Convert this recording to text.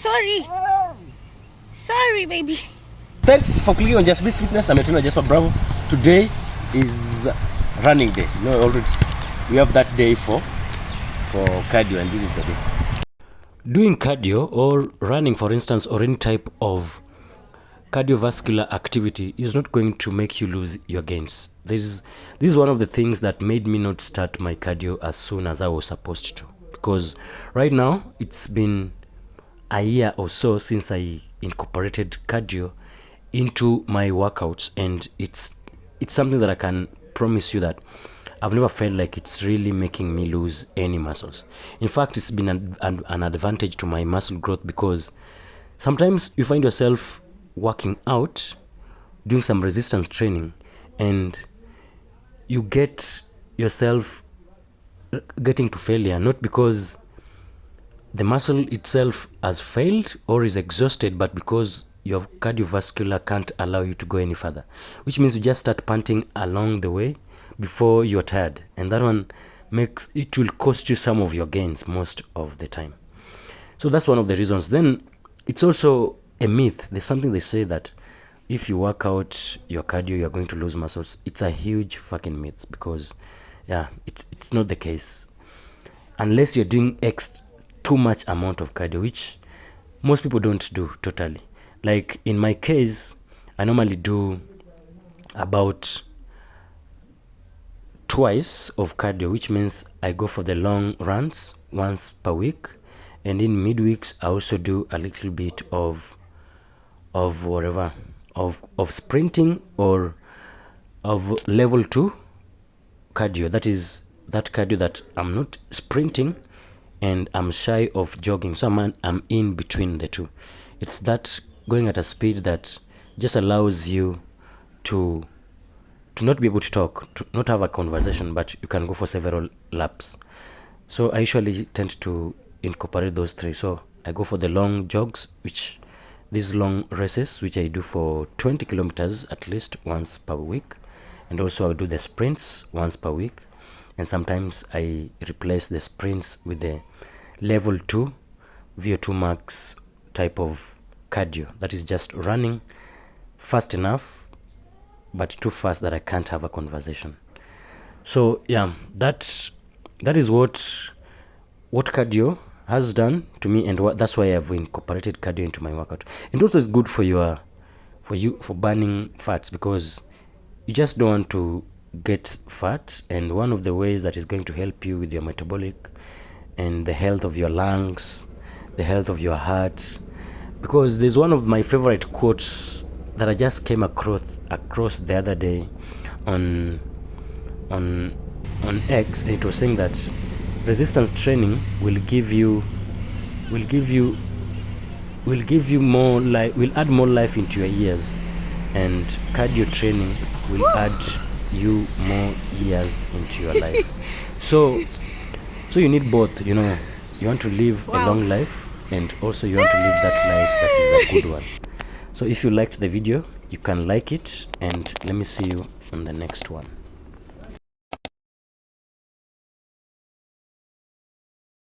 Sorry. Sorry, baby. Thanks for clicking on Just Be Fitness. I'm your trainer, Jasper Bravo. Today is running day. You know, already we have that day for cardio, and this is the day. Doing cardio or running, for instance, or any type of cardiovascular activity is not going to make you lose your gains. This is one of the things that made me not start my cardio as soon as I was supposed to, because right now it's been a year or so since I incorporated cardio into my workouts, and it's something that I can promise you that I've never felt like it's really making me lose any muscles. In fact, it's been an advantage to my muscle growth, because sometimes you find yourself working out, doing some resistance training, and you get yourself getting to failure, not because the muscle itself has failed or is exhausted, but because your cardiovascular can't allow you to go any further, which means you just start panting along the way before you're tired, and that one will cost you some of your gains most of the time. So that's one of the reasons. Then it's also a myth. There's something they say that if you work out your cardio, you're going to lose muscles. It's a huge fucking myth, because it's not the case unless you're doing too much amount of cardio, which most people don't do totally. Like in my case, I normally do about twice of cardio, which means I go for the long runs once per week, and in midweeks I also do a little bit of sprinting or of level 2 cardio. That is that cardio that I'm not sprinting and I'm shy of jogging, so I'm in between the two. It's that going at a speed that just allows you to not be able to talk, to not have a conversation, but you can go for several laps. So I usually tend to incorporate those three. So I go for the long jogs, which these long races, which I do for 20 kilometers at least once per week, and also I do the sprints once per week, and sometimes I replace the sprints with the level 2 VO2 max type of cardio, that is just running fast enough but too fast that I can't have a conversation. So that is what cardio has done to me, and that's why I've incorporated cardio into my workout. And also it's good for burning fats, because you just don't want to get fat, and one of the ways that is going to help you with your metabolic and the health of your lungs, the health of your heart, because there's one of my favorite quotes that I just came across the other day on X, and it was saying that resistance training will add more life into your years, and cardio training will add you more years into your life. So you need both. You know, you want to live a long life, and also you want to live that life that is a good one. So if you liked the video, you can like it, and let me see you on the next one.